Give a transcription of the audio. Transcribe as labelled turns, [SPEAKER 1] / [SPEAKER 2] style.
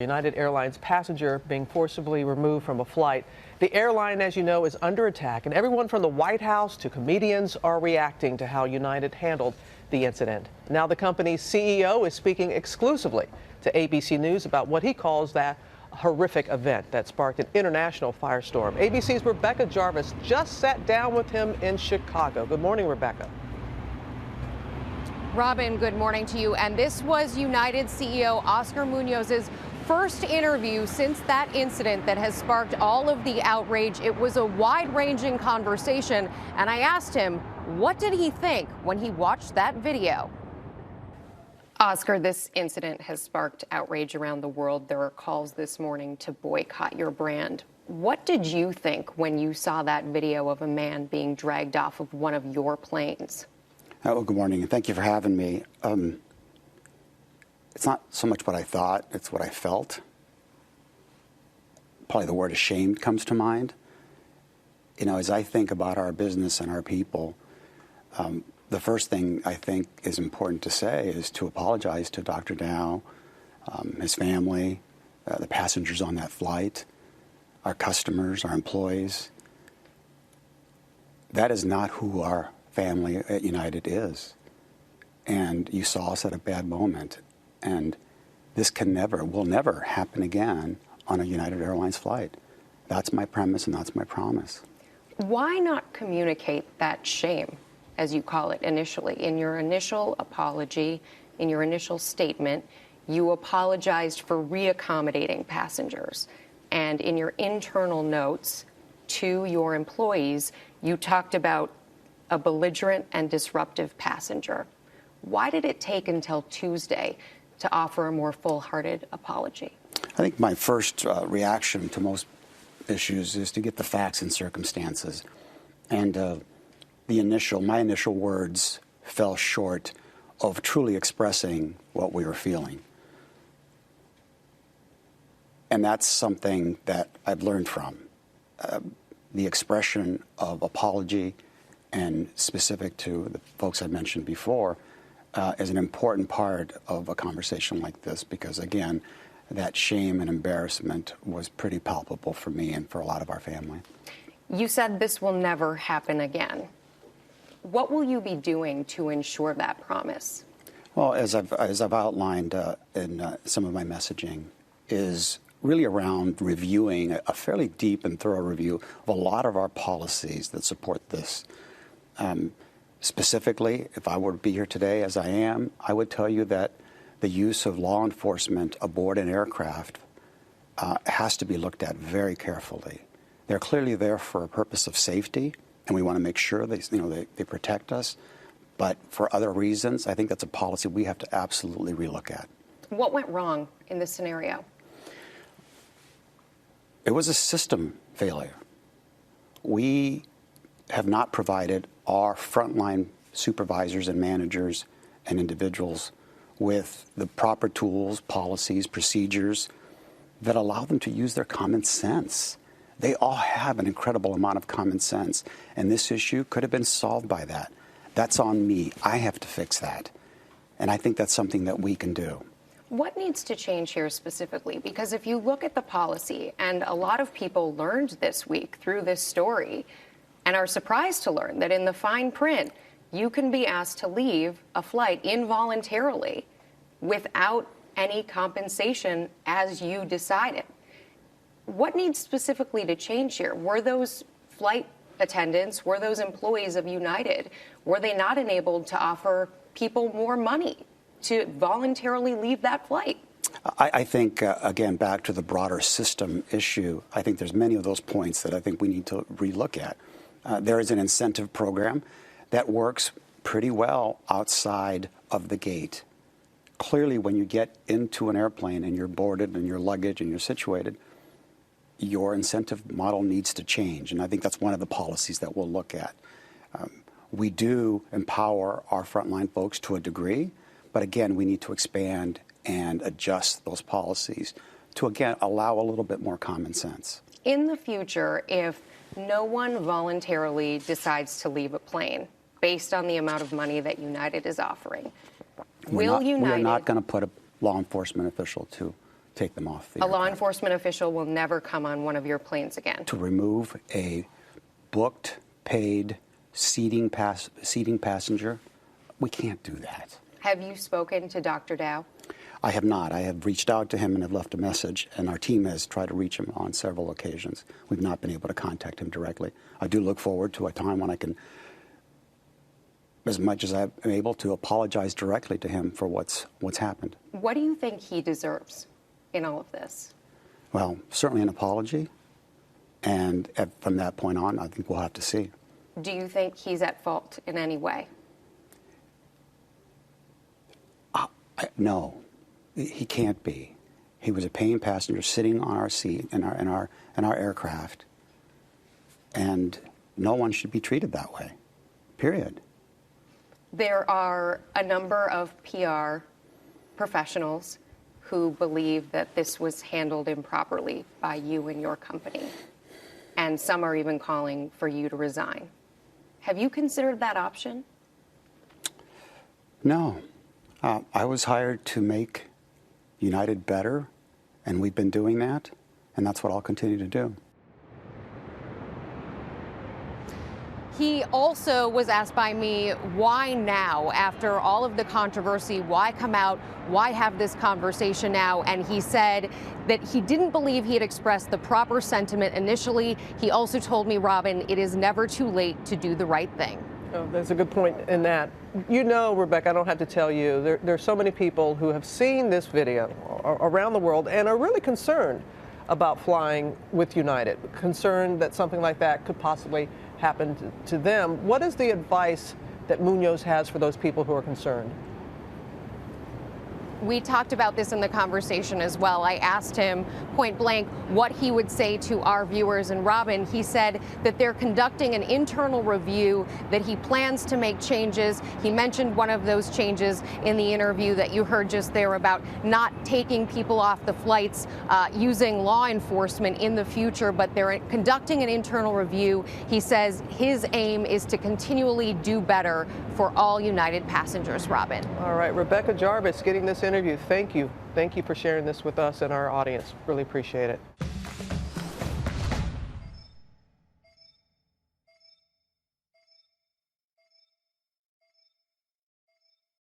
[SPEAKER 1] United Airlines passenger being forcibly removed from a flight. The airline, as you know, is under attack, and everyone from the White House to comedians are reacting to how United handled the incident. Now the company's CEO is speaking exclusively to ABC News about what he calls that horrific event that sparked an international firestorm. ABC's Rebecca Jarvis just sat down with him in Chicago. Good morning, Rebecca.
[SPEAKER 2] Robin, good morning to you. And this was United CEO Oscar Munoz's first interview since that incident that has sparked all of the outrage. It was a wide-ranging conversation, and I asked him, what did he think when he watched that video? Oscar, this incident has sparked outrage around the world. There are calls this morning to boycott your brand. What did you think when you saw that video of a man being dragged off of one of your planes?
[SPEAKER 3] Oh, good morning, and thank you for having me. It's not so much what I thought, it's what I felt. Probably the word ashamed comes to mind. You know, as I think about our business and our people, the first thing I think is important to say is to apologize to Dr. Dow, his family, the passengers on that flight, our customers, our employees. That is not who our family at United is. And you saw us at a bad moment. And this will never happen again on a United Airlines flight. That's my premise and that's my promise.
[SPEAKER 2] Why not communicate that shame, as you call it initially? In your initial apology, in your initial statement, you apologized for reaccommodating passengers. And in your internal notes to your employees, you talked about a belligerent and disruptive passenger. Why did it take until Tuesday to offer a more full-hearted apology?
[SPEAKER 3] I think my first reaction to most issues is to get the facts and circumstances. And my initial words fell short of truly expressing what we were feeling. And that's something that I've learned from. The expression of apology, and specific to the folks I mentioned before, is an important part of a conversation like this because, again, that shame and embarrassment was pretty palpable for me and for a lot of our family.
[SPEAKER 2] You said this will never happen again. What will you be doing to ensure that promise?
[SPEAKER 3] Well, as I've outlined in some of my messaging, is really around reviewing a fairly deep and thorough review of a lot of our policies that support this. Specifically, if I were to be here today as I am, I would tell you that the use of law enforcement aboard an aircraft has to be looked at very carefully. They're clearly there for a purpose of safety, and we want to make sure they protect us. But for other reasons, I think that's a policy we have to absolutely relook at.
[SPEAKER 2] What went wrong in this scenario?
[SPEAKER 3] It was a system failure. We have not provided our frontline supervisors and managers and individuals with the proper tools, policies, procedures that allow them to use their common sense. They all have an incredible amount of common sense, and this issue could have been solved by that. That's on me. I have to fix that. And I think that's something that we can do.
[SPEAKER 2] What needs to change here specifically? Because if you look at the policy, and a lot of people learned this week through this story, and are surprised to learn that in the fine print, you can be asked to leave a flight involuntarily without any compensation as you decided. What needs specifically to change here? Were those flight attendants, were those employees of United, were they not enabled to offer people more money to voluntarily leave that flight?
[SPEAKER 3] I think, again, back to the broader system issue, I think there's many of those points that I think we need to relook at. There is an incentive program that works pretty well outside of the gate. Clearly, when you get into an airplane and you're boarded and your luggage and you're situated, your incentive model needs to change. And I think that's one of the policies that we'll look at. We do empower our frontline folks to a degree, but again, we need to expand and adjust those policies to, again, allow a little bit more common sense.
[SPEAKER 2] In the future, if no one voluntarily decides to leave a plane based on the amount of money that United is offering,
[SPEAKER 3] We're not going to put a law enforcement official to take them off the
[SPEAKER 2] A law
[SPEAKER 3] aircraft.
[SPEAKER 2] enforcement official will never come on one of your planes again.
[SPEAKER 3] To remove a booked, paid, seating passenger, we can't do that.
[SPEAKER 2] Have you spoken to Dr. Dow?
[SPEAKER 3] I have not. I have reached out to him and have left a message, and our team has tried to reach him on several occasions. We've not been able to contact him directly. I do look forward to a time when I can, as much as I'm able to, apologize directly to him for what's happened.
[SPEAKER 2] What do you think he deserves in all of this?
[SPEAKER 3] Well, certainly an apology, and from that point on, I think we'll have to see.
[SPEAKER 2] Do you think he's at fault in any way?
[SPEAKER 3] No, he can't be. He was a paying passenger sitting on our seat in our aircraft, and no one should be treated that way. Period.
[SPEAKER 2] There are a number of PR professionals who believe that this was handled improperly by you and your company, and some are even calling for you to resign. Have you considered that option?
[SPEAKER 3] No. I was hired to make United better, and we've been doing that, and that's what I'll continue to do.
[SPEAKER 2] He also was asked by me, why now? After all of the controversy, why come out? Why have this conversation now? And he said that he didn't believe he had expressed the proper sentiment initially. He also told me, Robin, it is never too late to do the right thing.
[SPEAKER 1] Oh, there's a good point in that. You know, Rebecca, I don't have to tell you, there are so many people who have seen this video around the world and are really concerned about flying with United, concerned that something like that could possibly happen to them. What is the advice that Munoz has for those people who are concerned?
[SPEAKER 2] We talked about this in the conversation as well. I asked him point blank what he would say to our viewers. And Robin, he said that they're conducting an internal review, that he plans to make changes. He mentioned one of those changes in the interview that you heard just there about not taking people off the flights using law enforcement in the future, but they're conducting an internal review. He says his aim is to continually do better for all United passengers, Robin.
[SPEAKER 1] All right, Rebecca Jarvis getting this interview. Thank you. Thank you for sharing this with us and our audience. Really appreciate it.